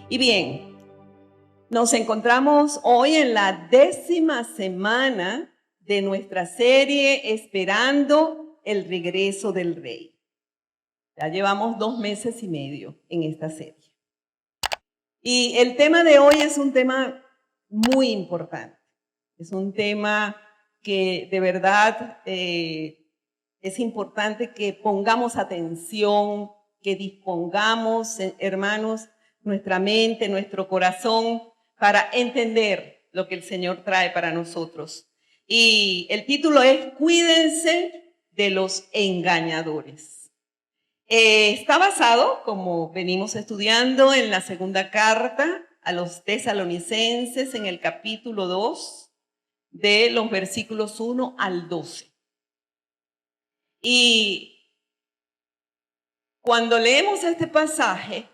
Y bien, nos encontramos hoy en la 10ª semana de nuestra serie Esperando el regreso del Rey. Ya llevamos 2 meses y medio en esta serie. Y el tema de hoy es un tema muy importante. Es un tema que de verdad es importante que pongamos atención, que dispongamos, hermanos, nuestra mente, nuestro corazón, para entender lo que el Señor trae para nosotros. Y el título es Cuídense de los engañadores. Está basado, como venimos estudiando, en la segunda carta a los tesalonicenses, en el capítulo 2, de los versículos 1 al 12. Y cuando leemos este pasaje,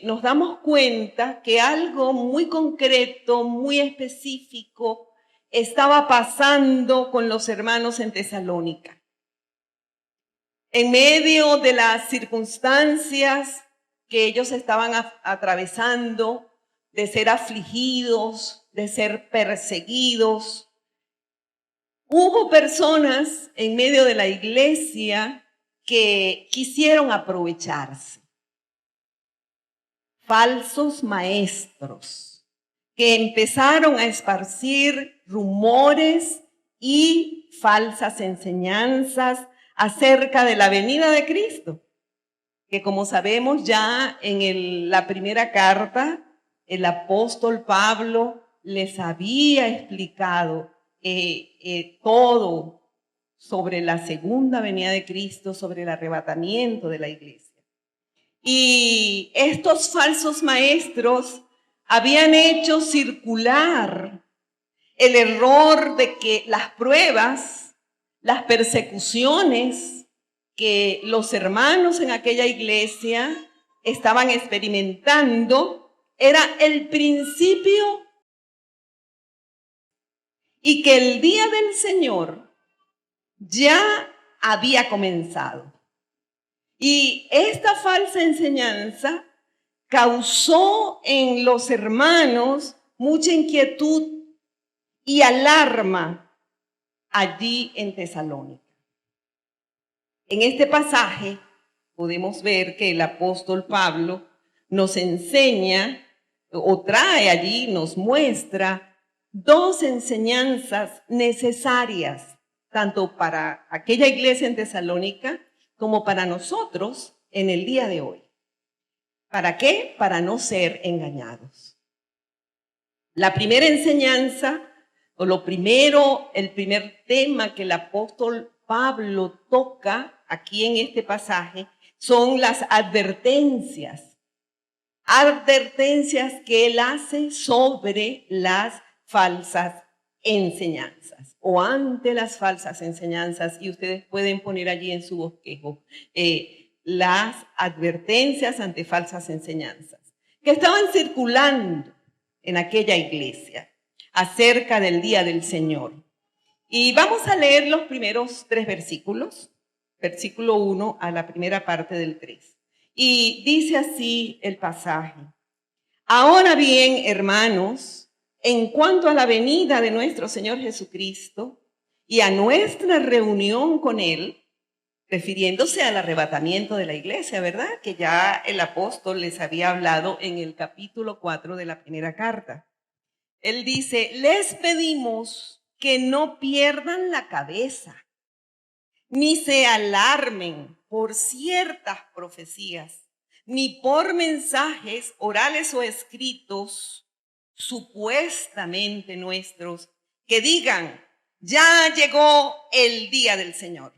nos damos cuenta que algo muy concreto, muy específico, estaba pasando con los hermanos en Tesalónica. En medio de las circunstancias que ellos estaban atravesando, de ser afligidos, de ser perseguidos, hubo personas en medio de la iglesia que quisieron aprovecharse. Falsos maestros que empezaron a esparcir rumores y falsas enseñanzas acerca de la venida de Cristo, que como sabemos ya en la primera carta, el apóstol Pablo les había explicado todo sobre la segunda venida de Cristo, sobre el arrebatamiento de la iglesia. Y estos falsos maestros habían hecho circular el error de que las pruebas, las persecuciones que los hermanos en aquella iglesia estaban experimentando era el principio y que el día del Señor ya había comenzado. Y esta falsa enseñanza causó en los hermanos mucha inquietud y alarma allí en Tesalónica. En este pasaje podemos ver que el apóstol Pablo nos enseña o trae allí, nos muestra 2 enseñanzas necesarias, tanto para aquella iglesia en Tesalónica como para nosotros en el día de hoy. ¿Para qué? Para no ser engañados. La primera enseñanza, o el primer tema que el apóstol Pablo toca aquí en este pasaje, son las advertencias. Advertencias que él hace sobre las falsas enseñanzas o ante las falsas enseñanzas, y ustedes pueden poner allí en su bosquejo las advertencias ante falsas enseñanzas que estaban circulando en aquella iglesia acerca del día del Señor. Y vamos a leer los primeros 3 versículos, versículo 1 a la primera parte del 3. Y dice así el pasaje: Ahora bien, hermanos, en cuanto a la venida de nuestro Señor Jesucristo y a nuestra reunión con Él, refiriéndose al arrebatamiento de la iglesia, ¿verdad? Que ya el apóstol les había hablado en el capítulo 4 de la primera carta. Él dice: les pedimos que no pierdan la cabeza, ni se alarmen por ciertas profecías, ni por mensajes orales o escritos supuestamente nuestros, que digan: ya llegó el día del Señor.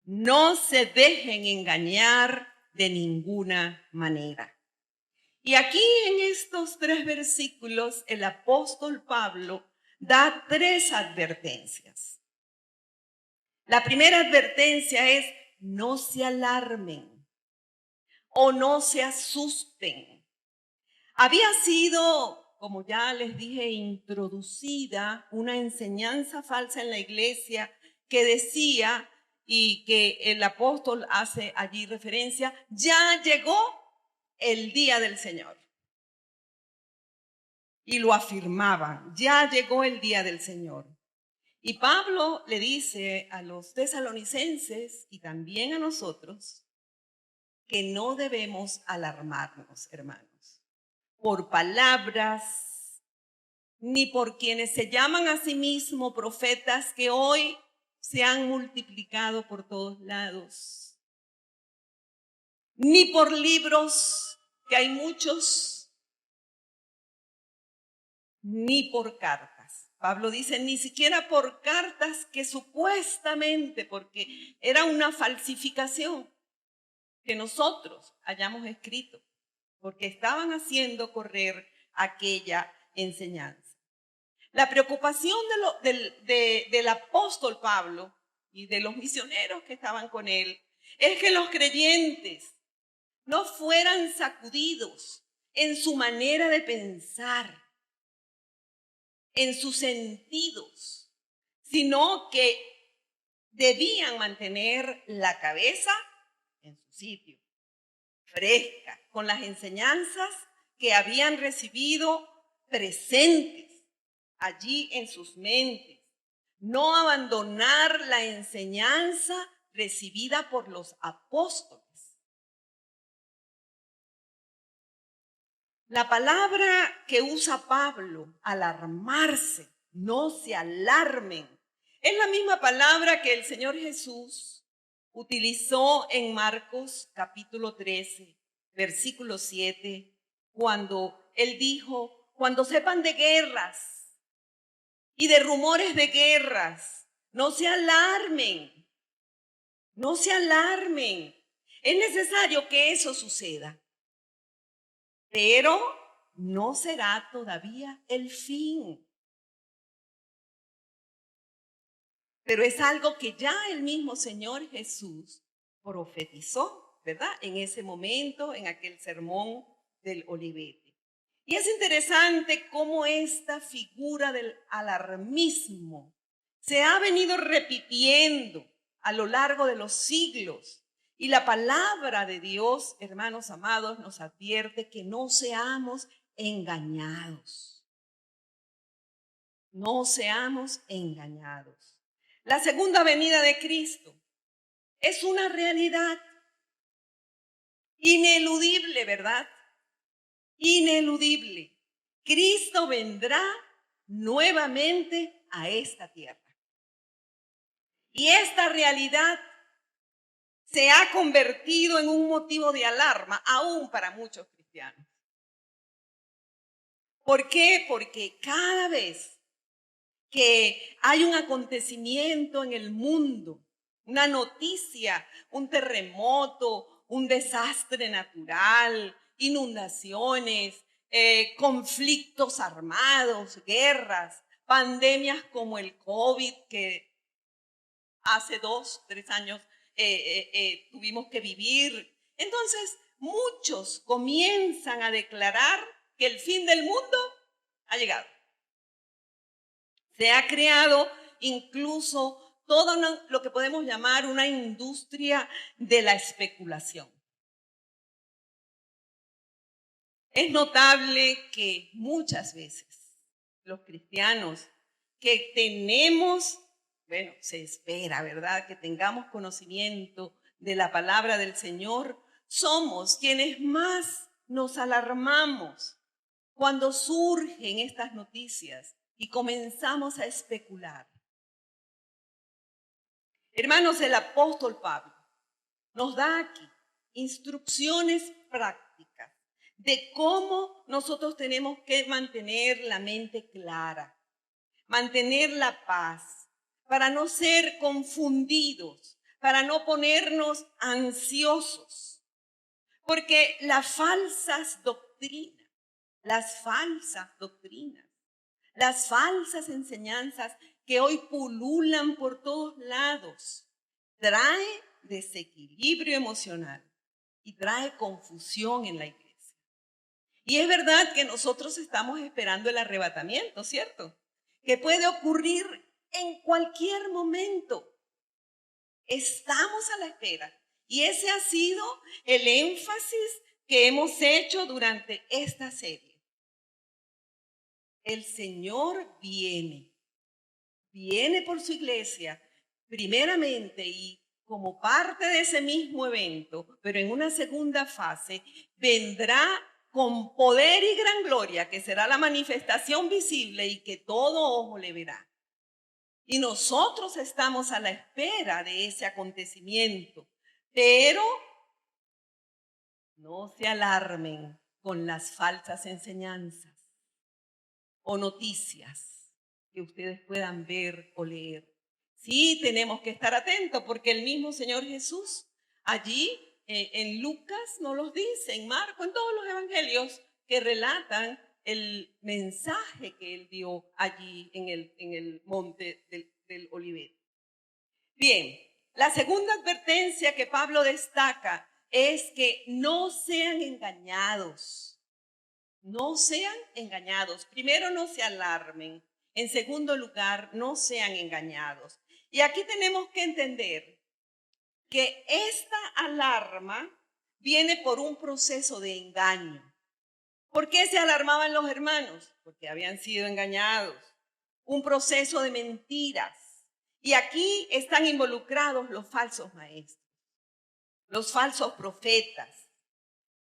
No se dejen engañar de ninguna manera. Y aquí en estos 3 versículos el apóstol Pablo da 3 advertencias. La primera advertencia es: no se alarmen o no se asusten. Había sido, como ya les dije, introducida una enseñanza falsa en la iglesia que decía, y que el apóstol hace allí referencia: ya llegó el día del Señor. Y lo afirmaban, ya llegó el día del Señor. Y Pablo le dice a los tesalonicenses y también a nosotros que no debemos alarmarnos, hermanos, por palabras, ni por quienes se llaman a sí mismos profetas que hoy se han multiplicado por todos lados, ni por libros, que hay muchos, ni por cartas. Pablo dice, ni siquiera por cartas que supuestamente, porque era una falsificación, que nosotros hayamos escrito, porque estaban haciendo correr aquella enseñanza. La preocupación del apóstol Pablo y de los misioneros que estaban con él es que los creyentes no fueran sacudidos en su manera de pensar, en sus sentidos, sino que debían mantener la cabeza en su sitio, fresca, con las enseñanzas que habían recibido presentes allí en sus mentes. No abandonar la enseñanza recibida por los apóstoles. La palabra que usa Pablo, alarmarse, no se alarmen, es la misma palabra que el Señor Jesús utilizó en Marcos capítulo 13, versículo 7, cuando él dijo, cuando sepan de guerras y de rumores de guerras, no se alarmen, no se alarmen. Es necesario que eso suceda, pero no será todavía el fin. Pero es algo que ya el mismo Señor Jesús profetizó, ¿verdad? En ese momento, en aquel sermón del Olivete. Y es interesante cómo esta figura del alarmismo se ha venido repitiendo a lo largo de los siglos. Y la palabra de Dios, hermanos amados, nos advierte que no seamos engañados. No seamos engañados. La segunda venida de Cristo es una realidad ineludible, ¿verdad? Ineludible. Cristo vendrá nuevamente a esta tierra. Y esta realidad se ha convertido en un motivo de alarma, aún para muchos cristianos. ¿Por qué? Porque cada vez que hay un acontecimiento en el mundo, una noticia, un terremoto, un desastre natural, inundaciones, conflictos armados, guerras, pandemias como el COVID que hace 2, 3 años tuvimos que vivir. Entonces, muchos comienzan a declarar que el fin del mundo ha llegado. Se ha creado incluso todo lo que podemos llamar una industria de la especulación. Es notable que muchas veces los cristianos que tenemos, bueno, se espera, ¿verdad?, que tengamos conocimiento de la palabra del Señor, somos quienes más nos alarmamos cuando surgen estas noticias y comenzamos a especular. Hermanos, el apóstol Pablo nos da aquí instrucciones prácticas de cómo nosotros tenemos que mantener la mente clara, mantener la paz, para no ser confundidos, para no ponernos ansiosos. Porque las falsas doctrinas, las falsas enseñanzas que hoy pululan por todos lados, trae desequilibrio emocional y trae confusión en la iglesia. Y es verdad que nosotros estamos esperando el arrebatamiento, ¿cierto? Que puede ocurrir en cualquier momento. Estamos a la espera. Y ese ha sido el énfasis que hemos hecho durante esta serie. El Señor viene por su iglesia, primeramente, y como parte de ese mismo evento, pero en una segunda fase, vendrá con poder y gran gloria, que será la manifestación visible y que todo ojo le verá. Y nosotros estamos a la espera de ese acontecimiento, pero no se alarmen con las falsas enseñanzas o noticias que ustedes puedan ver o leer. Sí, tenemos que estar atentos porque el mismo Señor Jesús allí en Lucas nos los dice, en Marco, en todos los evangelios que relatan el mensaje que él dio allí en el monte del Olivet. Bien, la segunda advertencia que Pablo destaca es que no sean engañados. No sean engañados. Primero, no se alarmen. En segundo lugar, no sean engañados. Y aquí tenemos que entender que esta alarma viene por un proceso de engaño. ¿Por qué se alarmaban los hermanos? Porque habían sido engañados. Un proceso de mentiras. Y aquí están involucrados los falsos maestros, los falsos profetas,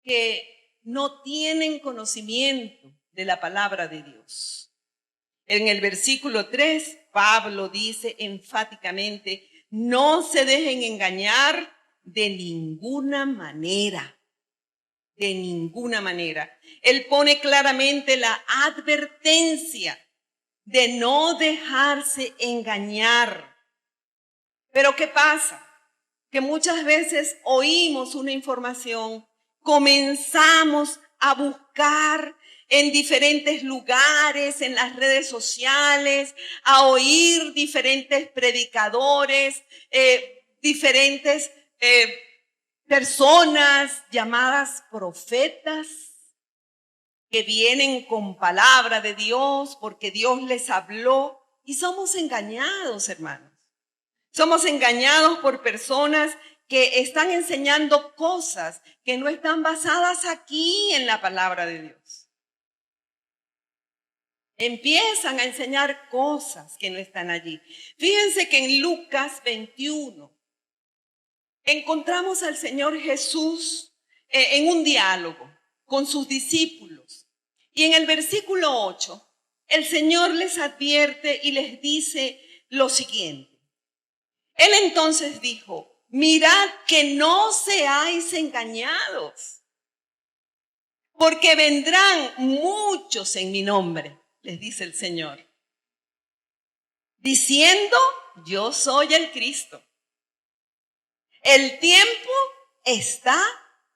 que no tienen conocimiento de la palabra de Dios. En el versículo 3, Pablo dice enfáticamente, no se dejen engañar de ninguna manera. De ninguna manera. Él pone claramente la advertencia de no dejarse engañar. Pero ¿qué pasa? Que muchas veces oímos una información, comenzamos a buscar en diferentes lugares, en las redes sociales, a oír diferentes predicadores, diferentes personas llamadas profetas que vienen con palabra de Dios porque Dios les habló y somos engañados, hermanos. Somos engañados por personas que están enseñando cosas que no están basadas aquí en la palabra de Dios. Empiezan a enseñar cosas que no están allí. Fíjense que en Lucas 21 encontramos al Señor Jesús en un diálogo con sus discípulos. Y en el versículo 8, el Señor les advierte y les dice lo siguiente. Él entonces dijo, mirad que no seáis engañados, porque vendrán muchos en mi nombre, les dice el Señor, diciendo, yo soy el Cristo. El tiempo está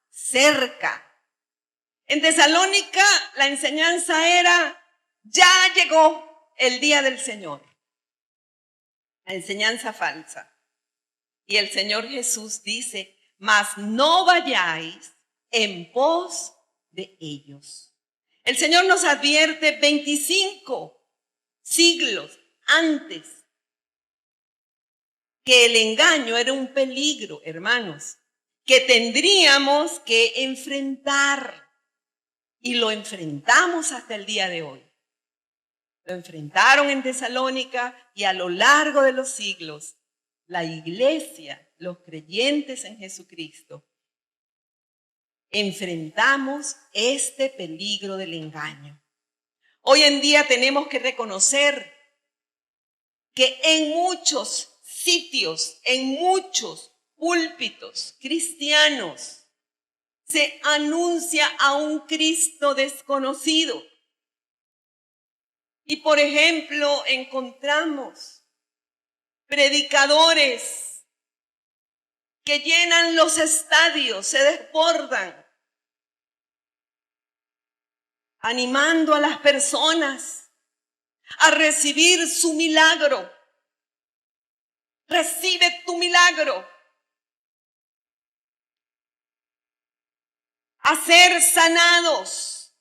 cerca. En Tesalónica la enseñanza era, ya llegó el día del Señor. La enseñanza falsa. Y el Señor Jesús dice, mas no vayáis en pos de ellos. El Señor nos advierte 25 siglos antes que el engaño era un peligro, hermanos, que tendríamos que enfrentar. Y lo enfrentamos hasta el día de hoy. Lo enfrentaron en Tesalónica y a lo largo de los siglos, la iglesia, los creyentes en Jesucristo, enfrentamos este peligro del engaño. Hoy en día tenemos que reconocer que en muchos sitios, en muchos púlpitos cristianos, se anuncia a un Cristo desconocido. Y por ejemplo, encontramos predicadores que llenan los estadios, se desbordan, animando a las personas a recibir su milagro. Recibe tu milagro. A ser sanados.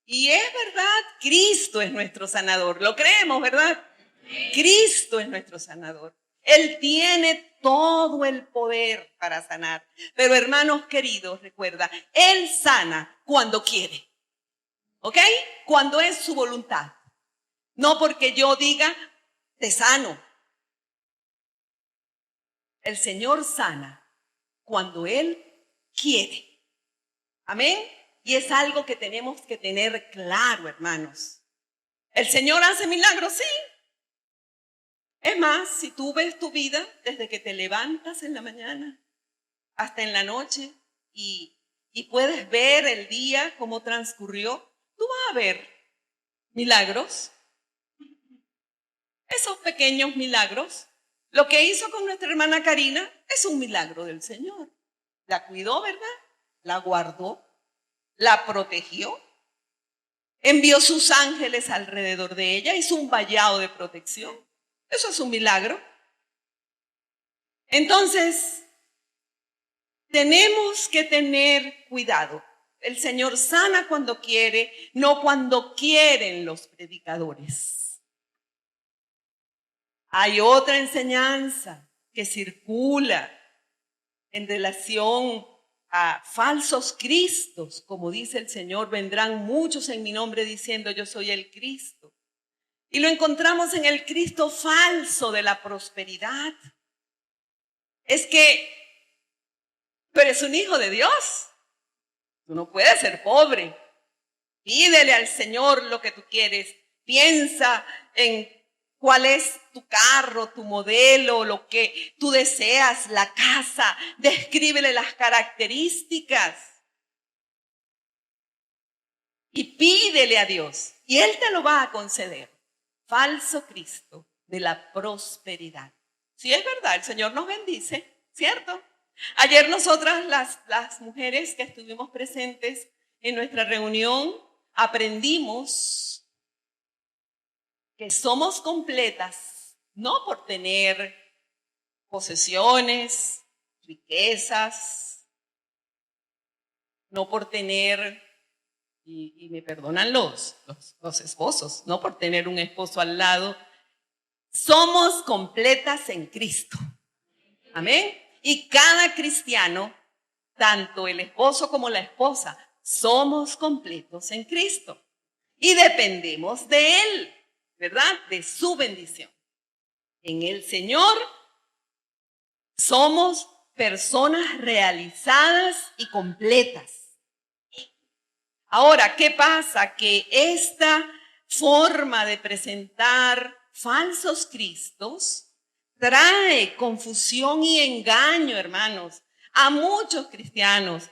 Y es verdad, Cristo es nuestro sanador. Lo creemos, ¿verdad? Sí. Cristo es nuestro sanador. Él tiene todo el poder para sanar. Pero hermanos queridos, recuerda, Él sana cuando quiere. ¿Ok? Cuando es su voluntad. No porque yo diga, te sano. El Señor sana cuando Él quiere. Amén. Y es algo que tenemos que tener claro, hermanos. ¿El Señor hace milagros? Sí. Es más, si tú ves tu vida desde que te levantas en la mañana hasta en la noche y puedes ver el día, cómo transcurrió, tú vas a ver milagros. Esos pequeños milagros. Lo que hizo con nuestra hermana Karina es un milagro del Señor. La cuidó, ¿verdad? La guardó, la protegió. Envió sus ángeles alrededor de ella, hizo un vallado de protección. Eso es un milagro. Entonces, tenemos que tener cuidado. El Señor sana cuando quiere, no cuando quieren los predicadores. Hay otra enseñanza que circula en relación a falsos cristos, como dice el Señor, vendrán muchos en mi nombre diciendo yo soy el Cristo. Y lo encontramos en el Cristo falso de la prosperidad. Es que tú eres un hijo de Dios. Tú no puedes ser pobre. Pídele al Señor lo que tú quieres. Piensa en cuál es tu carro, tu modelo, lo que tú deseas, la casa. Descríbele las características. Y pídele a Dios. Y Él te lo va a conceder. Falso Cristo de la prosperidad. Sí, es verdad, el Señor nos bendice, ¿cierto? Ayer nosotras, las mujeres que estuvimos presentes en nuestra reunión, aprendimos que somos completas, no por tener posesiones, riquezas, no por tener, y me perdonan los esposos, no por tener un esposo al lado, somos completas en Cristo. Amén. Y cada cristiano, tanto el esposo como la esposa, somos completos en Cristo. Y dependemos de Él, ¿verdad? De su bendición. En el Señor somos personas realizadas y completas. Ahora, ¿qué pasa? Que esta forma de presentar falsos cristos trae confusión y engaño, hermanos, a muchos cristianos,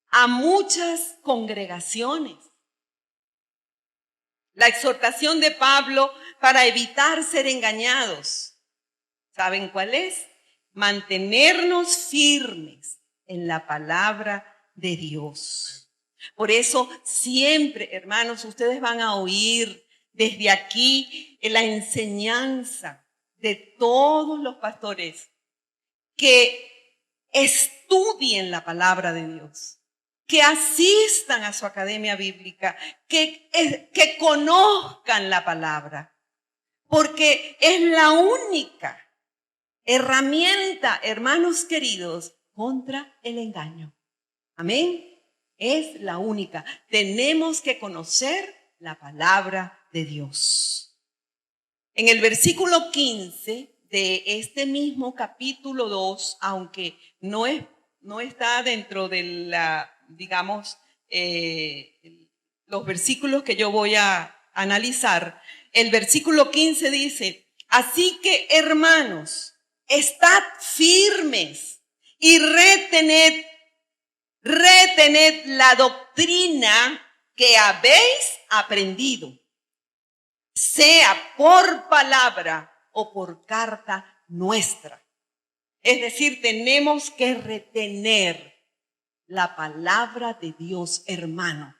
a muchas congregaciones. La exhortación de Pablo para evitar ser engañados, ¿saben cuál es? Mantenernos firmes en la palabra de Dios. Por eso siempre, hermanos, ustedes van a oír desde aquí la enseñanza de todos los pastores que estudien la palabra de Dios, que asistan a su academia bíblica, que conozcan la palabra, porque es la única herramienta, hermanos queridos, contra el engaño. Amén. Es la única. Tenemos que conocer la palabra de Dios. En el versículo 15 de este mismo capítulo 2, aunque no está dentro de los versículos que yo voy a analizar, el versículo 15 dice, así que hermanos, estad firmes y retened la doctrina que habéis aprendido, sea por palabra o por carta nuestra. Es decir, tenemos que retener la palabra de Dios, hermano.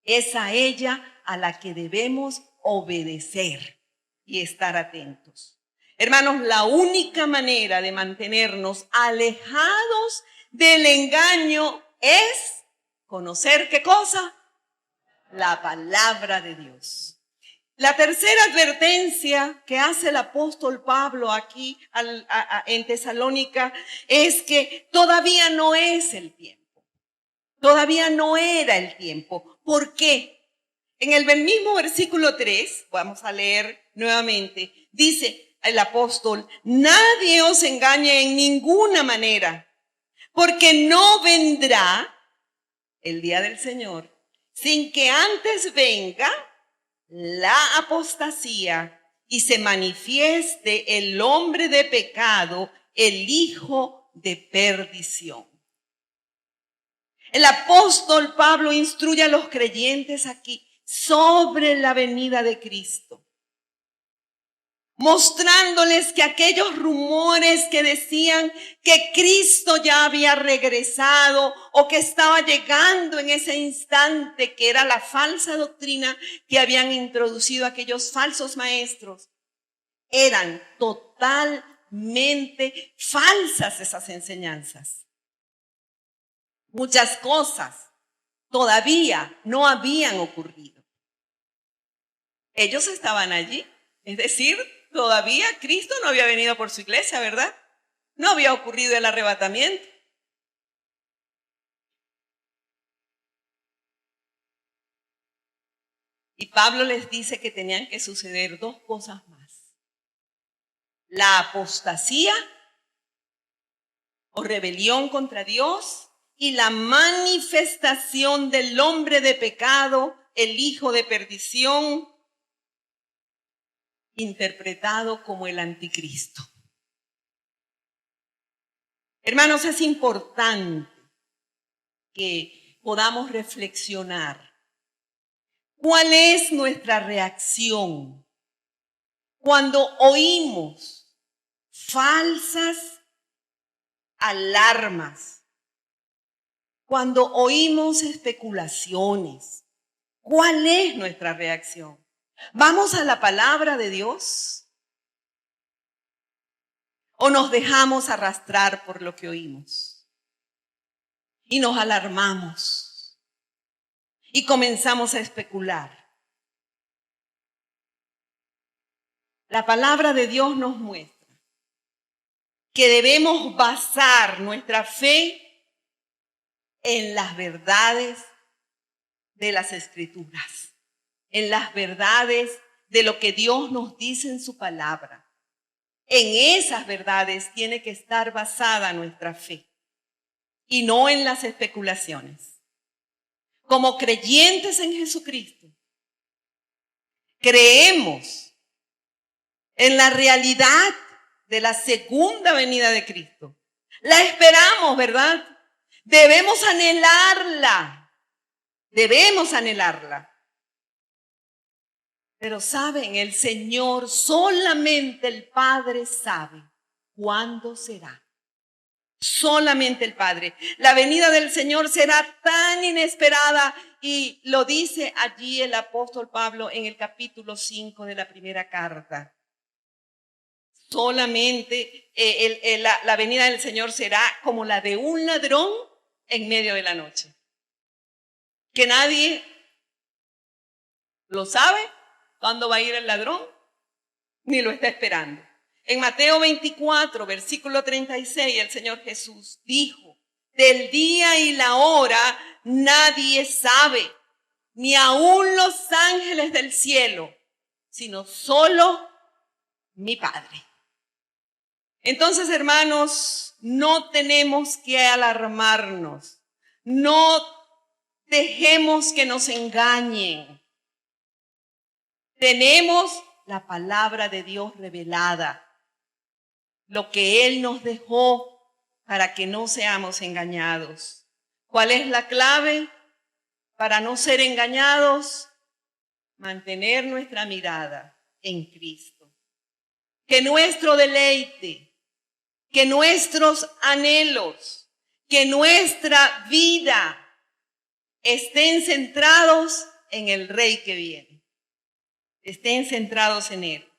Es a ella a la que debemos obedecer y estar atentos. Hermanos, la única manera de mantenernos alejados del engaño es conocer ¿qué cosa? La palabra de Dios. La tercera advertencia que hace el apóstol Pablo aquí en Tesalónica es que todavía no es el tiempo. Todavía no era el tiempo. ¿Por qué? En el mismo versículo 3, vamos a leer nuevamente, dice el apóstol: nadie os engañe en ninguna manera, porque no vendrá el día del Señor sin que antes venga la apostasía y se manifieste el hombre de pecado, el hijo de perdición. El apóstol Pablo instruye a los creyentes aquí sobre la venida de Cristo, mostrándoles que aquellos rumores que decían que Cristo ya había regresado o que estaba llegando en ese instante, que era la falsa doctrina que habían introducido aquellos falsos maestros, eran totalmente falsas esas enseñanzas. Muchas cosas todavía no habían ocurrido. Ellos estaban allí, es decir, todavía Cristo no había venido por su iglesia, ¿verdad? No había ocurrido el arrebatamiento. Y Pablo les dice que tenían que suceder dos cosas más: la apostasía o rebelión contra Dios y la manifestación del hombre de pecado, el hijo de perdición, interpretado como el anticristo. Hermanos, es importante que podamos reflexionar. ¿Cuál es nuestra reacción cuando oímos falsas alarmas? Cuando oímos especulaciones, ¿cuál es nuestra reacción? ¿Vamos a la palabra de Dios o nos dejamos arrastrar por lo que oímos y nos alarmamos y comenzamos a especular? La palabra de Dios nos muestra que debemos basar nuestra fe en las verdades de las Escrituras, en las verdades de lo que Dios nos dice en su palabra. En esas verdades tiene que estar basada nuestra fe y no en las especulaciones. Como creyentes en Jesucristo, creemos en la realidad de la segunda venida de Cristo. La esperamos, ¿verdad? Debemos anhelarla. Debemos anhelarla. Pero saben, el Señor, solamente el Padre sabe cuándo será. Solamente el Padre. La venida del Señor será tan inesperada, y lo dice allí el apóstol Pablo en el capítulo 5 de la primera carta. Solamente la venida del Señor será como la de un ladrón en medio de la noche, que nadie lo sabe cuándo va a ir el ladrón, ni lo está esperando. En Mateo 24, versículo 36, el Señor Jesús dijo: del día y la hora nadie sabe, ni aun los ángeles del cielo, sino solo mi Padre. Entonces, hermanos, no tenemos que alarmarnos. No dejemos que nos engañen. Tenemos la palabra de Dios revelada, lo que Él nos dejó para que no seamos engañados. ¿Cuál es la clave para no ser engañados? Mantener nuestra mirada en Cristo. Que nuestro deleite, que nuestros anhelos, que nuestra vida estén centrados en el Rey que viene. Estén centrados en Él.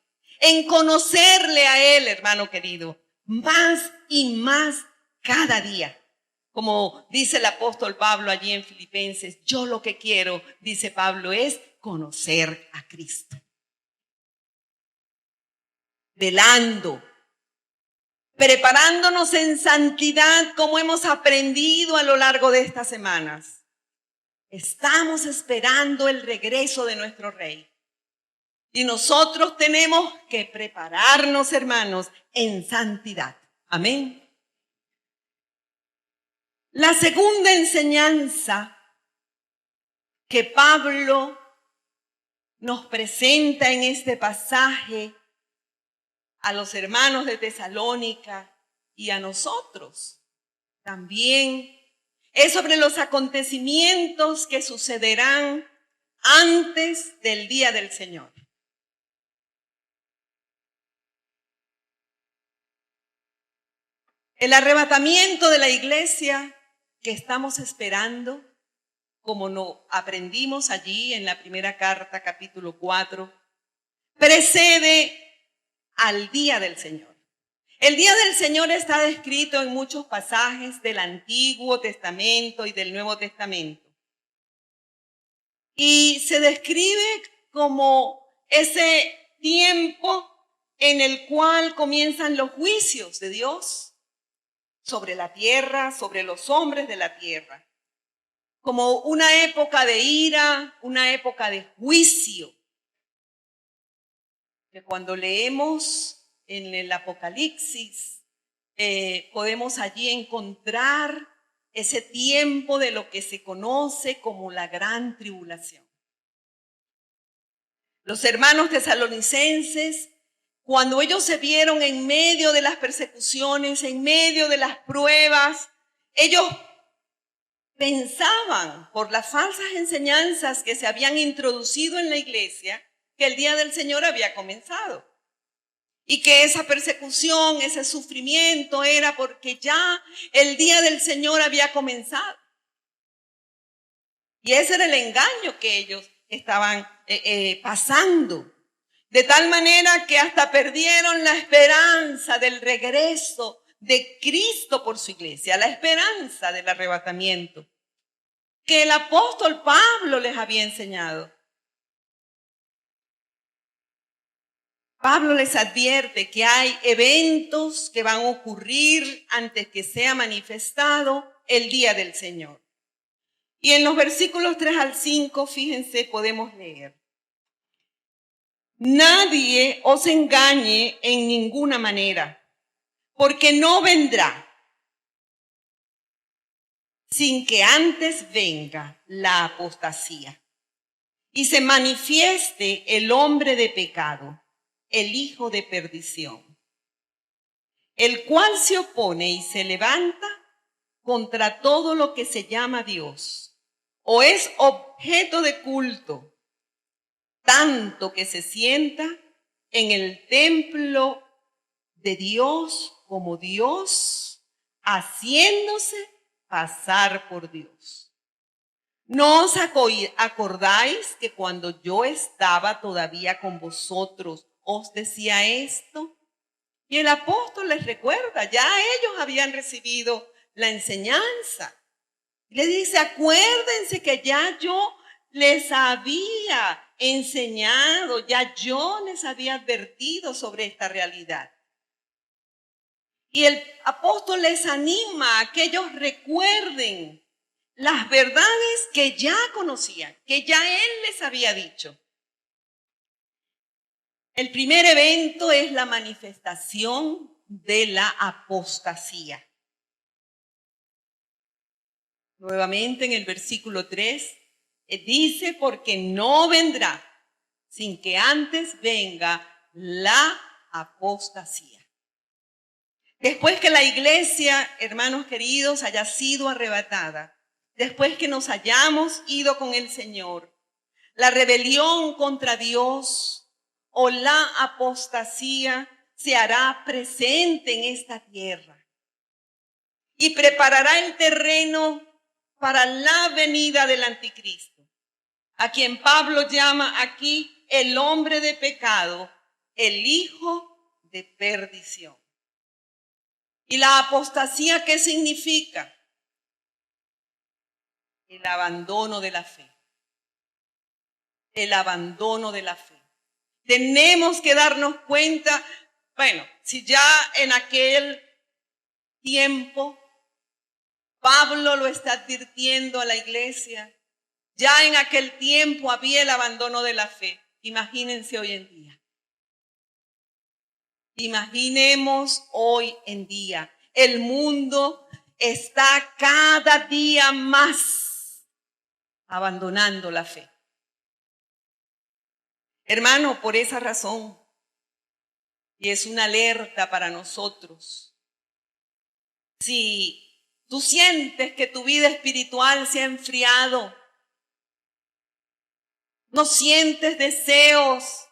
En conocerle a Él, hermano querido, más y más cada día. Como dice el apóstol Pablo allí en Filipenses, yo lo que quiero, dice Pablo, es conocer a Cristo. velando, preparándonos en santidad como hemos aprendido a lo largo de estas semanas. Estamos esperando el regreso de nuestro Rey. Y nosotros tenemos que prepararnos, hermanos, en santidad. Amén. La segunda enseñanza que Pablo nos presenta en este pasaje a los hermanos de Tesalónica y a nosotros también es sobre los acontecimientos que sucederán antes del día del Señor. El arrebatamiento de la iglesia que estamos esperando, como lo aprendimos allí en la primera carta, capítulo 4, precede al día del Señor. El día del Señor está descrito en muchos pasajes del Antiguo Testamento y del Nuevo Testamento. Y se describe como ese tiempo en el cual comienzan los juicios de Dios sobre la tierra, sobre los hombres de la tierra, como una época de ira, una época de juicio, que cuando leemos en el Apocalipsis podemos allí encontrar ese tiempo de lo que se conoce como la gran tribulación. Los hermanos tesalonicenses, cuando ellos se vieron en medio de las persecuciones, en medio de las pruebas, ellos pensaban por las falsas enseñanzas que se habían introducido en la iglesia que el día del Señor había comenzado y que esa persecución, ese sufrimiento era porque ya el día del Señor había comenzado. Y ese era el engaño que ellos estaban pasando. De tal manera que hasta perdieron la esperanza del regreso de Cristo por su iglesia, la esperanza del arrebatamiento que el apóstol Pablo les había enseñado. Pablo les advierte que hay eventos que van a ocurrir antes que sea manifestado el día del Señor. Y en los versículos 3 al 5, fíjense, podemos leer: nadie os engañe en ninguna manera, porque no vendrá sin que antes venga la apostasía y se manifieste el hombre de pecado, el hijo de perdición, el cual se opone y se levanta contra todo lo que se llama Dios, o es objeto de culto, tanto que se sienta en el templo de Dios como Dios, haciéndose pasar por Dios. ¿No os acordáis que cuando yo estaba todavía con vosotros os decía esto? Y el apóstol les recuerda, ya ellos habían recibido la enseñanza. Le dice, acuérdense que ya yo les había enseñado, ya yo les había advertido sobre esta realidad. Y el apóstol les anima a que ellos recuerden las verdades que ya conocían, que ya él les había dicho. El primer evento es la manifestación de la apostasía. Nuevamente en el versículo 3 dice, porque no vendrá sin que antes venga la apostasía. Después que la iglesia, hermanos queridos, haya sido arrebatada, después que nos hayamos ido con el Señor, la rebelión contra Dios o la apostasía se hará presente en esta tierra y preparará el terreno para la venida del anticristo, a quien Pablo llama aquí el hombre de pecado, el hijo de perdición. ¿Y la apostasía qué significa? El abandono de la fe. El abandono de la fe. Tenemos que darnos cuenta Bueno, si ya en aquel tiempo Pablo lo está advirtiendo a la iglesia, ya en aquel tiempo había el abandono de la fe. Imagínense hoy en día. Imaginemos hoy en día. El mundo está cada día más abandonando la fe. Hermano, por esa razón, y es una alerta para nosotros, si tú sientes que tu vida espiritual se ha enfriado, no sientes deseos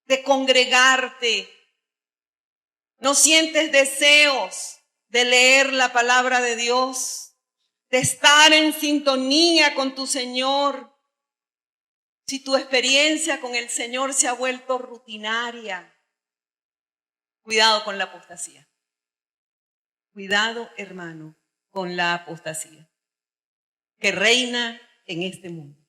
de congregarte, no sientes deseos de leer la palabra de Dios, de estar en sintonía con tu Señor, si tu experiencia con el Señor se ha vuelto rutinaria, cuidado con la apostasía. Cuidado, hermano, con la apostasía que reina en este mundo.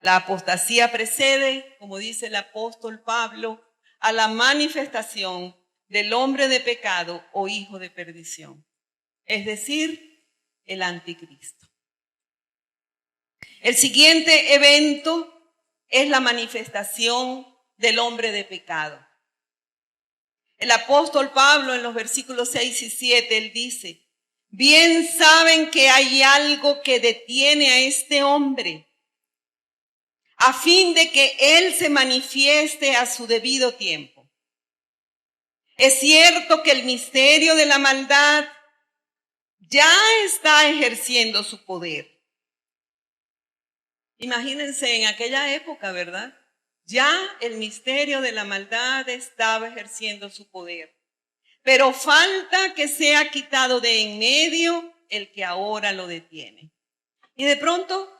La apostasía precede, como dice el apóstol Pablo, a la manifestación del hombre de pecado o hijo de perdición, es decir, el anticristo. El siguiente evento es la manifestación del hombre de pecado. El apóstol Pablo en los versículos 6 y 7, él dice, bien saben que hay algo que detiene a este hombre, a fin de que él se manifieste a su debido tiempo. Es cierto que el misterio de la maldad ya está ejerciendo su poder. Imagínense en aquella época, ¿verdad? Ya el misterio de la maldad estaba ejerciendo su poder. Pero falta que sea quitado de en medio el que ahora lo detiene. Y de pronto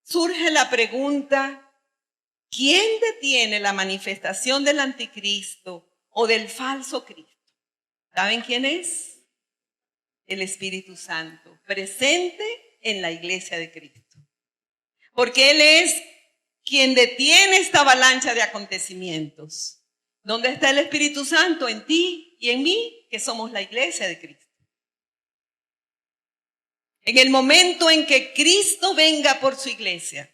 surge la pregunta, ¿quién detiene la manifestación del anticristo o del falso Cristo? ¿Saben quién es? El Espíritu Santo, presente en la iglesia de Cristo. Porque Él es quien detiene esta avalancha de acontecimientos. ¿Dónde está el Espíritu Santo? En ti y en mí, que somos la iglesia de Cristo. En el momento en que Cristo venga por su iglesia,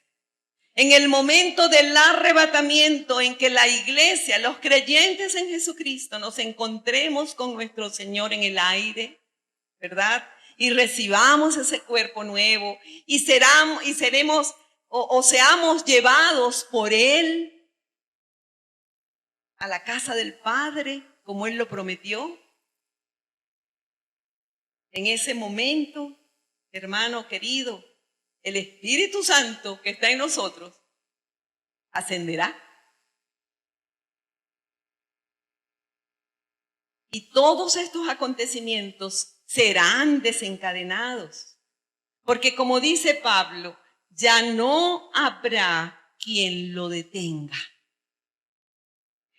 en el momento del arrebatamiento en que la iglesia, los creyentes en Jesucristo, nos encontremos con nuestro Señor en el aire, ¿verdad? Y recibamos ese cuerpo nuevo y seremos o seamos llevados por Él a la casa del Padre, como Él lo prometió. En ese momento, hermano querido, el Espíritu Santo que está en nosotros ascenderá. Y todos estos acontecimientos serán desencadenados. Porque como dice Pablo, ya no habrá quien lo detenga.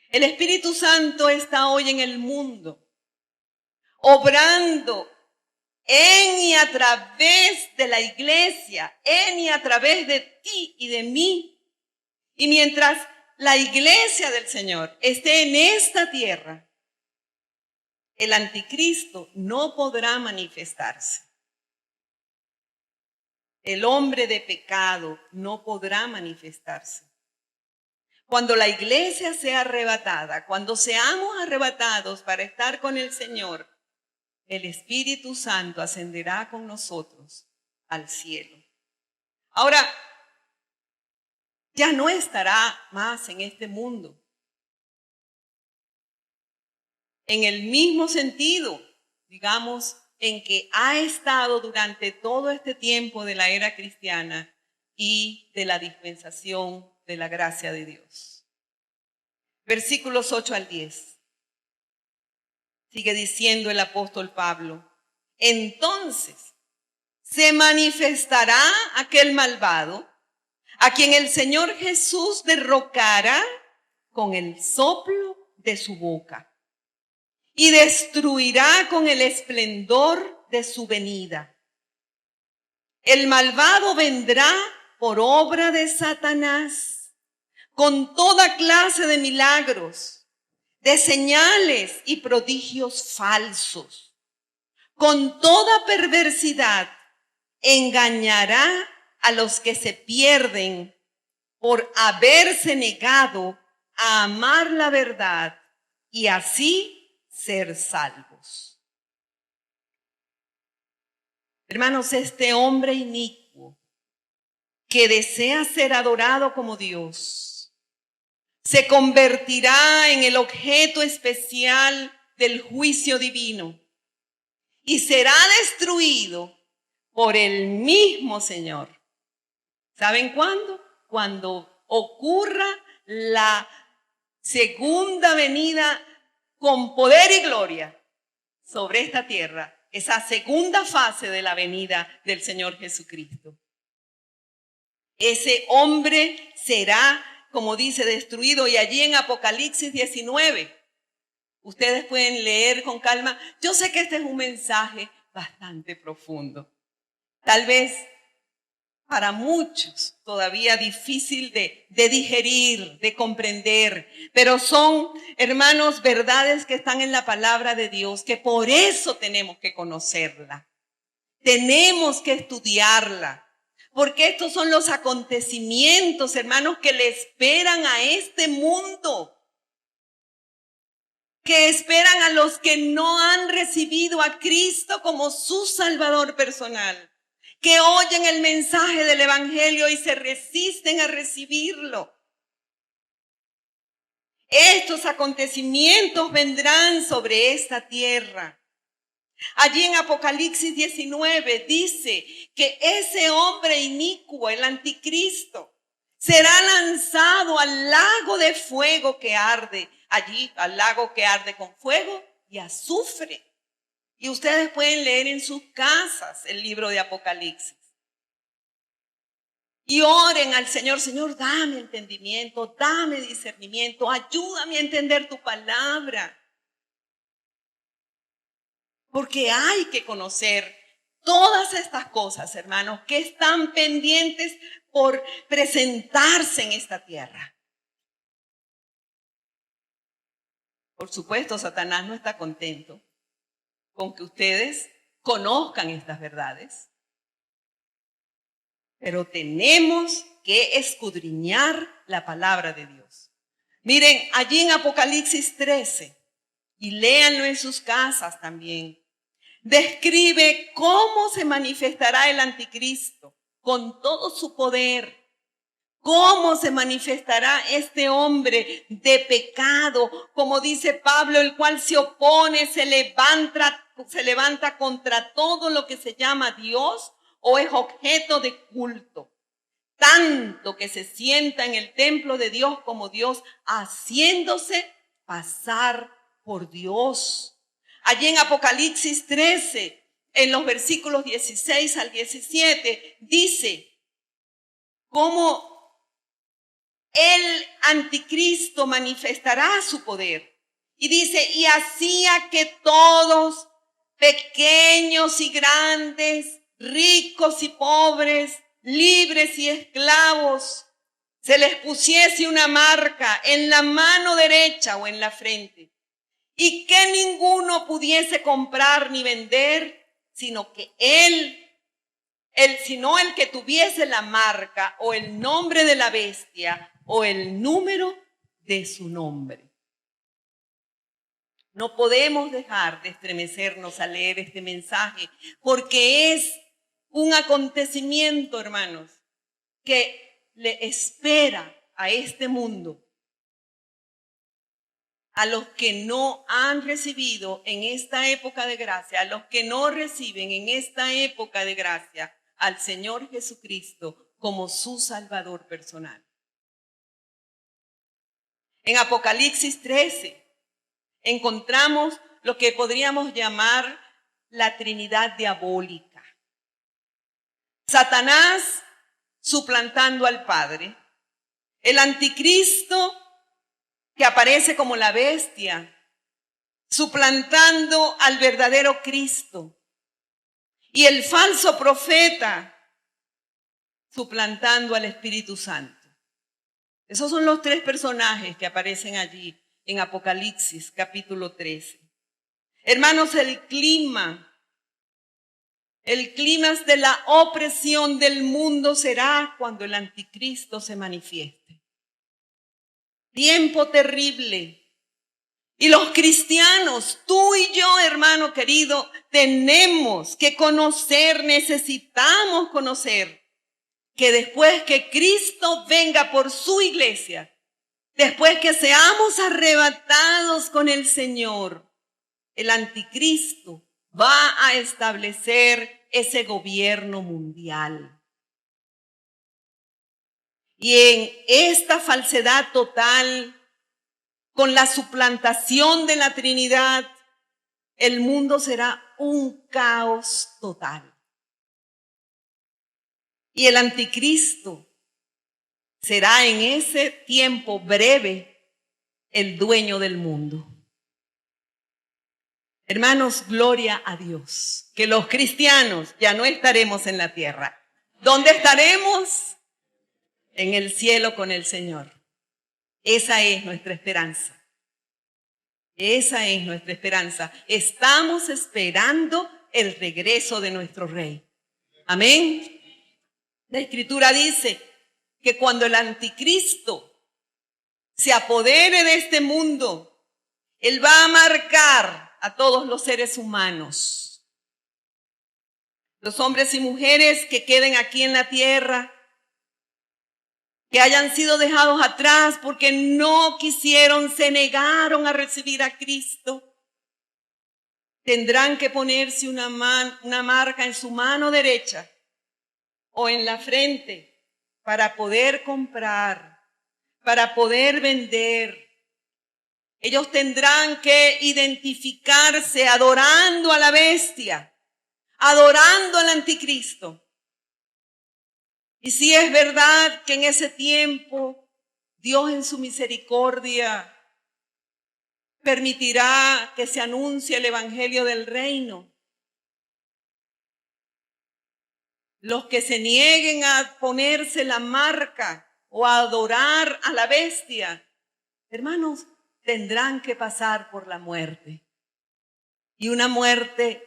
El Espíritu Santo está hoy en el mundo, obrando en y a través de la iglesia, en y a través de ti y de mí. Y mientras la iglesia del Señor esté en esta tierra, el anticristo no podrá manifestarse. El hombre de pecado no podrá manifestarse. Cuando la iglesia sea arrebatada, cuando seamos arrebatados para estar con el Señor, el Espíritu Santo ascenderá con nosotros al cielo. Ahora, ya no estará más en este mundo. En el mismo sentido, digamos, en que ha estado durante todo este tiempo de la era cristiana y de la dispensación de la gracia de Dios. Versículos 8 al 10. Sigue diciendo el apóstol Pablo, entonces se manifestará aquel malvado a quien el Señor Jesús derrocará con el soplo de su boca y destruirá con el esplendor de su venida. El malvado vendrá por obra de Satanás con toda clase de milagros, de señales y prodigios falsos. Con toda perversidad engañará a los que se pierden por haberse negado a amar la verdad y así ser salvos. Hermanos, este hombre inicuo que desea ser adorado como Dios se convertirá en el objeto especial del juicio divino y será destruido por el mismo Señor. ¿Saben cuándo? Cuando ocurra la segunda venida con poder y gloria sobre esta tierra, esa segunda fase de la venida del Señor Jesucristo. Ese hombre será, como dice, destruido. Y allí en Apocalipsis 19, ustedes pueden leer con calma. Yo sé que este es un mensaje bastante profundo. Tal vez para muchos todavía difícil de digerir, de comprender. Pero son, hermanos, verdades que están en la palabra de Dios, que por eso tenemos que conocerla. Tenemos que estudiarla. Porque estos son los acontecimientos, hermanos, que le esperan a este mundo. Que esperan a los que no han recibido a Cristo como su Salvador personal. Que oyen el mensaje del Evangelio y se resisten a recibirlo. Estos acontecimientos vendrán sobre esta tierra. Allí en Apocalipsis 19 dice que ese hombre inicuo, el anticristo, será lanzado al lago de fuego que arde. Allí, al lago que arde con fuego y azufre. Y ustedes pueden leer en sus casas el libro de Apocalipsis. Y oren al Señor: Señor, dame entendimiento, dame discernimiento, ayúdame a entender tu palabra. Porque hay que conocer todas estas cosas, hermanos, que están pendientes por presentarse en esta tierra. Por supuesto, Satanás no está contento con que ustedes conozcan estas verdades. Pero tenemos que escudriñar la palabra de Dios. Miren, allí en Apocalipsis 13, y léanlo en sus casas también, describe cómo se manifestará el anticristo con todo su poder. Cómo se manifestará este hombre de pecado, como dice Pablo, el cual se opone, se levanta contra todo lo que se llama Dios o es objeto de culto. Tanto que se sienta en el templo de Dios como Dios, haciéndose pasar por Dios. Allí en Apocalipsis 13, en los versículos 16 al 17, dice cómo el anticristo manifestará su poder. Y dice: y hacía que todos, pequeños y grandes, ricos y pobres, libres y esclavos, se les pusiese una marca en la mano derecha o en la frente, y que ninguno pudiese comprar ni vender, sino que sino el que tuviese la marca o el nombre de la bestia o el número de su nombre. No podemos dejar de estremecernos al leer este mensaje, porque es un acontecimiento, hermanos, que le espera a este mundo, a los que no han recibido en esta época de gracia, a los que no reciben en esta época de gracia al Señor Jesucristo como su Salvador personal. En Apocalipsis 13 encontramos lo que podríamos llamar la Trinidad diabólica. Satanás suplantando al Padre, el anticristo que aparece como la bestia, suplantando al verdadero Cristo, y el falso profeta suplantando al Espíritu Santo. Esos son los tres personajes que aparecen allí en Apocalipsis capítulo 13. Hermanos, el clímax de la opresión del mundo será cuando el anticristo se manifieste. Tiempo terrible. Y los cristianos, tú y yo, hermano querido, tenemos que conocer, necesitamos conocer que después que Cristo venga por su iglesia, después que seamos arrebatados con el Señor, el anticristo va a establecer ese gobierno mundial. Y en esta falsedad total, con la suplantación de la Trinidad, el mundo será un caos total. Y el anticristo será en ese tiempo breve el dueño del mundo. Hermanos, gloria a Dios, que los cristianos ya no estaremos en la tierra. ¿Dónde estaremos? En el cielo con el Señor. Esa es nuestra esperanza. Esa es nuestra esperanza. Estamos esperando el regreso de nuestro Rey. Amén. La Escritura dice que cuando el anticristo se apodere de este mundo, él va a marcar a todos los seres humanos. Los hombres y mujeres que queden aquí en la tierra, que hayan sido dejados atrás porque no quisieron, se negaron a recibir a Cristo, tendrán que ponerse una marca en su mano derecha o en la frente para poder comprar, para poder vender. Ellos tendrán que identificarse adorando a la bestia, adorando al anticristo. Y sí es verdad que en ese tiempo Dios en su misericordia permitirá que se anuncie el evangelio del reino. Los que se nieguen a ponerse la marca o a adorar a la bestia, hermanos, tendrán que pasar por la muerte. Y una muerte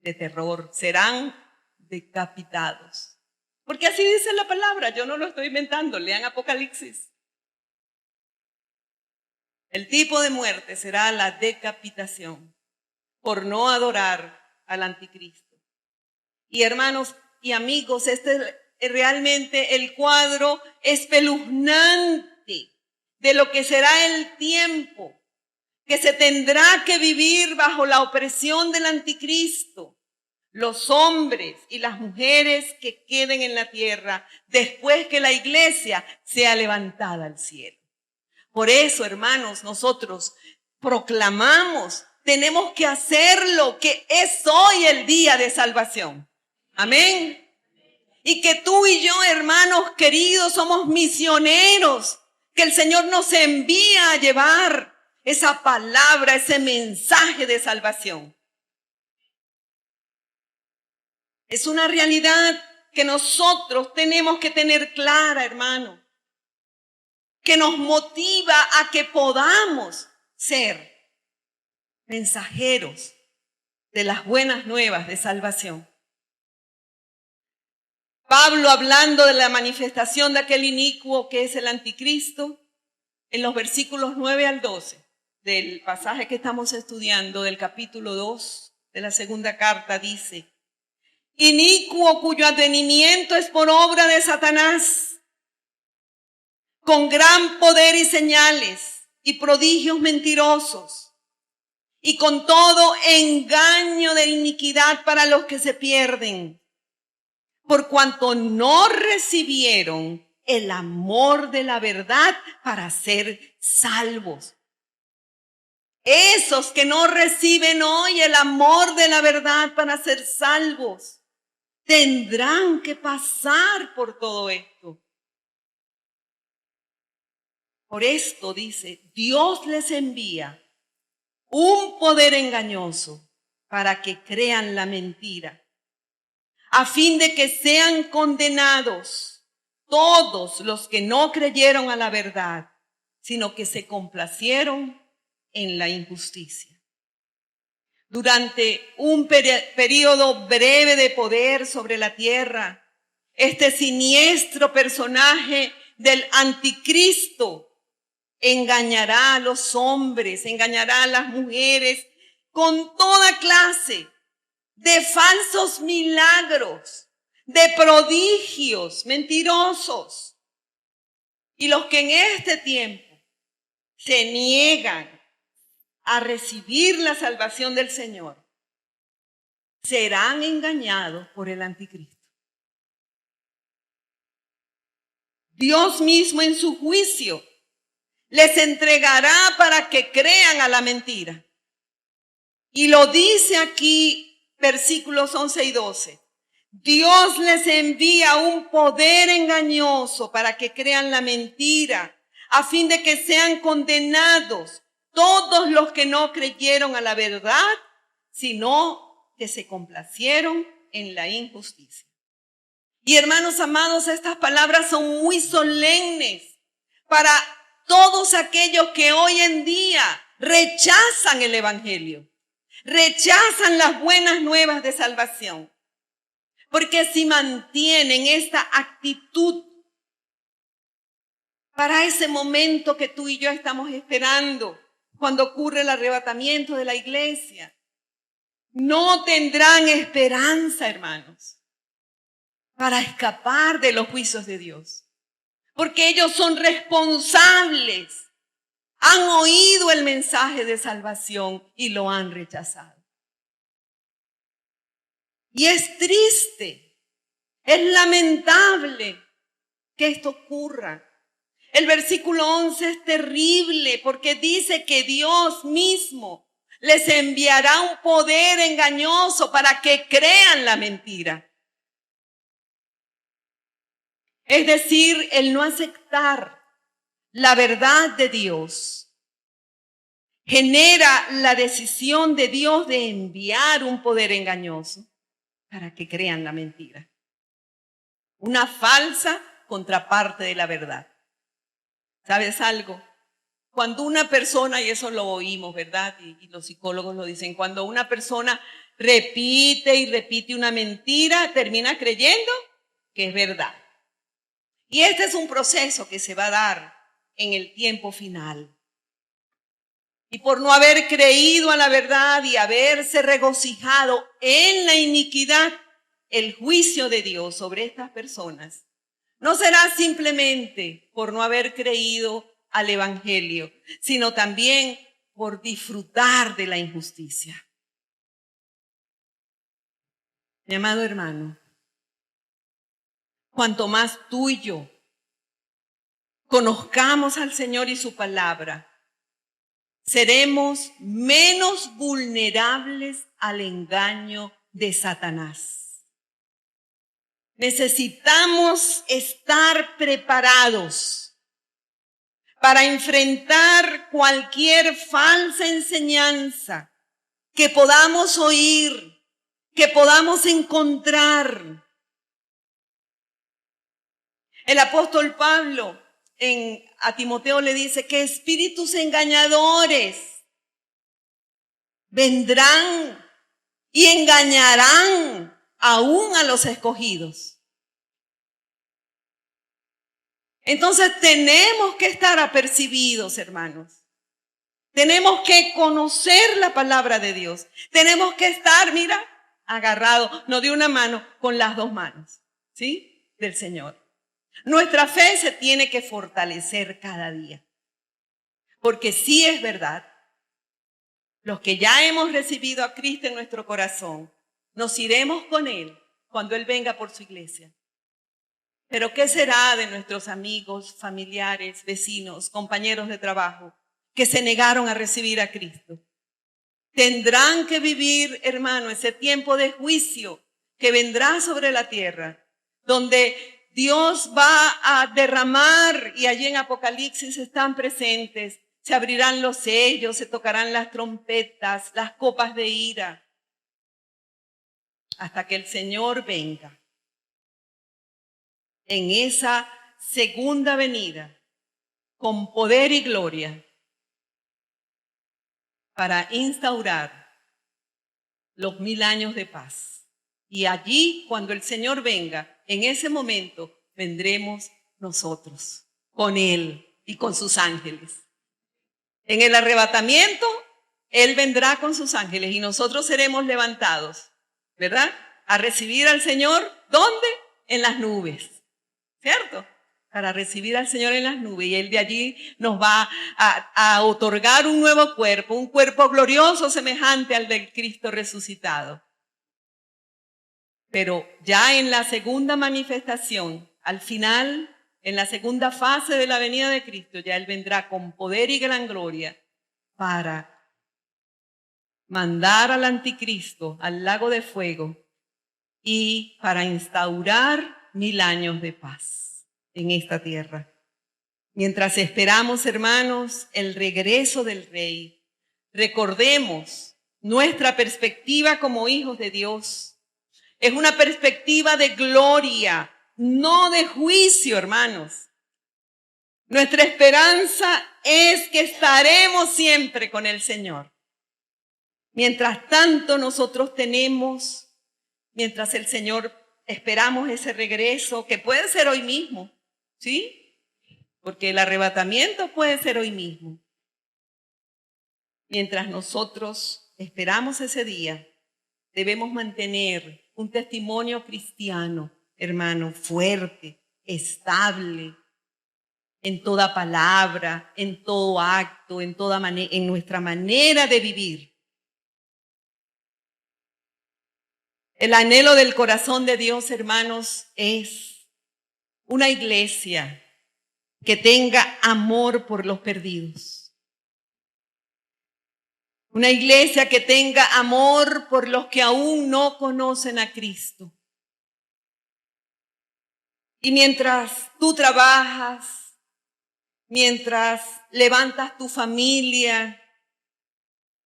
de terror. Serán decapitados. Porque así dice la palabra, yo no lo estoy inventando, lean Apocalipsis. El tipo de muerte será la decapitación por no adorar al anticristo. Y hermanos y amigos, este es realmente el cuadro espeluznante de lo que será el tiempo que se tendrá que vivir bajo la opresión del anticristo. Los hombres y las mujeres que queden en la tierra después que la iglesia sea levantada al cielo. Por eso, hermanos, nosotros proclamamos, tenemos que hacerlo, que es hoy el día de salvación. Amén. Y que tú y yo, hermanos queridos, somos misioneros, que el Señor nos envía a llevar esa palabra, ese mensaje de salvación. Es una realidad que nosotros tenemos que tener clara, hermano, que nos motiva a que podamos ser mensajeros de las buenas nuevas de salvación. Pablo, hablando de la manifestación de aquel inicuo que es el anticristo, en los versículos 9 al 12 del pasaje que estamos estudiando, del capítulo 2 de la segunda carta, dice: inicuo cuyo advenimiento es por obra de Satanás, con gran poder y señales y prodigios mentirosos, y con todo engaño de iniquidad para los que se pierden, por cuanto no recibieron el amor de la verdad para ser salvos. Esos que no reciben hoy el amor de la verdad para ser salvos, tendrán que pasar por todo esto. Por esto dice, Dios les envía un poder engañoso para que crean la mentira, a fin de que sean condenados todos los que no creyeron a la verdad, sino que se complacieron en la injusticia. Durante un periodo breve de poder sobre la tierra, este siniestro personaje del anticristo engañará a los hombres, engañará a las mujeres con toda clase de falsos milagros, de prodigios mentirosos. Y los que en este tiempo se niegan a recibir la salvación del Señor serán engañados por el anticristo. Dios mismo en su juicio les entregará para que crean a la mentira. Y lo dice aquí, versículos 11 y 12. Dios les envía un poder engañoso para que crean la mentira, a fin de que sean condenados todos los que no creyeron a la verdad, sino que se complacieron en la injusticia. Y hermanos amados, estas palabras son muy solemnes para todos aquellos que hoy en día rechazan el evangelio, rechazan las buenas nuevas de salvación. Porque si mantienen esta actitud para ese momento que tú y yo estamos esperando, cuando ocurre el arrebatamiento de la iglesia, no tendrán esperanza, hermanos, para escapar de los juicios de Dios. Porque ellos son responsables, han oído el mensaje de salvación y lo han rechazado. Y es triste, es lamentable que esto ocurra. El versículo 11 es terrible porque dice que Dios mismo les enviará un poder engañoso para que crean la mentira. Es decir, el no aceptar la verdad de Dios genera la decisión de Dios de enviar un poder engañoso para que crean la mentira. Una falsa contraparte de la verdad. ¿Sabes algo? Cuando una persona, y eso lo oímos, ¿verdad? Y los psicólogos lo dicen, cuando una persona repite y repite una mentira, termina creyendo que es verdad. Y este es un proceso que se va a dar en el tiempo final. Y por no haber creído a la verdad y haberse regocijado en la iniquidad, el juicio de Dios sobre estas personas no será simplemente por no haber creído al evangelio, sino también por disfrutar de la injusticia. Mi amado hermano, cuanto más tú y yo conozcamos al Señor y su palabra, seremos menos vulnerables al engaño de Satanás. Necesitamos estar preparados para enfrentar cualquier falsa enseñanza que podamos oír, que podamos encontrar. El apóstol Pablo a Timoteo le dice que espíritus engañadores vendrán y engañarán aún a los escogidos. Entonces tenemos que estar apercibidos, hermanos. Tenemos que conocer la palabra de Dios. Tenemos que estar, mira, agarrados, no de una mano, con las dos manos, ¿sí? Del Señor. Nuestra fe se tiene que fortalecer cada día. Porque sí es verdad, los que ya hemos recibido a Cristo en nuestro corazón, nos iremos con Él cuando Él venga por su iglesia. Pero ¿qué será de nuestros amigos, familiares, vecinos, compañeros de trabajo que se negaron a recibir a Cristo? Tendrán que vivir, hermano, ese tiempo de juicio que vendrá sobre la tierra, donde Dios va a derramar, y allí en Apocalipsis están presentes, se abrirán los sellos, se tocarán las trompetas, las copas de ira, hasta que el Señor venga. En esa segunda venida con poder y gloria para instaurar los 1000 años de paz. Y allí, cuando el Señor venga, en ese momento vendremos nosotros con Él y con sus ángeles. En el arrebatamiento, Él vendrá con sus ángeles y nosotros seremos levantados, ¿verdad? A recibir al Señor, ¿dónde? En las nubes, ¿cierto? Para recibir al Señor en las nubes, y Él de allí nos va a otorgar un nuevo cuerpo, un cuerpo glorioso semejante al del Cristo resucitado. Pero ya en la segunda manifestación, al final, en la segunda fase de la venida de Cristo, ya Él vendrá con poder y gran gloria para mandar al anticristo al lago de fuego y para instaurar 1000 años de paz en esta tierra. Mientras esperamos, hermanos, el regreso del Rey, recordemos nuestra perspectiva como hijos de Dios. Es una perspectiva de gloria, no de juicio, hermanos. Nuestra esperanza es que estaremos siempre con el Señor. Mientras tanto nosotros tenemos, mientras el Señor esperamos ese regreso, que puede ser hoy mismo, ¿sí? Porque el arrebatamiento puede ser hoy mismo. Mientras nosotros esperamos ese día, debemos mantener un testimonio cristiano, hermano, fuerte, estable, en toda palabra, en todo acto, en nuestra manera de vivir. El anhelo del corazón de Dios, hermanos, es una iglesia que tenga amor por los perdidos. Una iglesia que tenga amor por los que aún no conocen a Cristo. Y mientras tú trabajas, mientras levantas tu familia,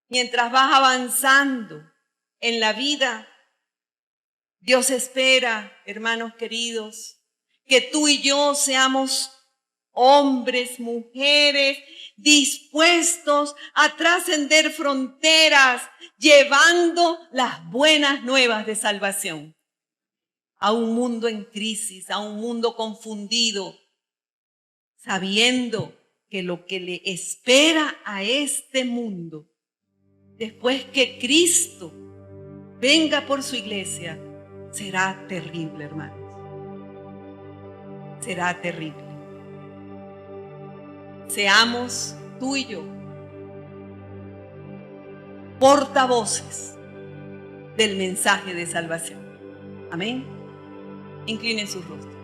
mientras vas avanzando en la vida, Dios espera, hermanos queridos, que tú y yo seamos hombres, mujeres, dispuestos a trascender fronteras, llevando las buenas nuevas de salvación a un mundo en crisis, a un mundo confundido, sabiendo que lo que le espera a este mundo, después que Cristo venga por su iglesia, será terrible, hermanos. Será terrible. Seamos tú y yo portavoces del mensaje de salvación. Amén. Inclinen sus rostros.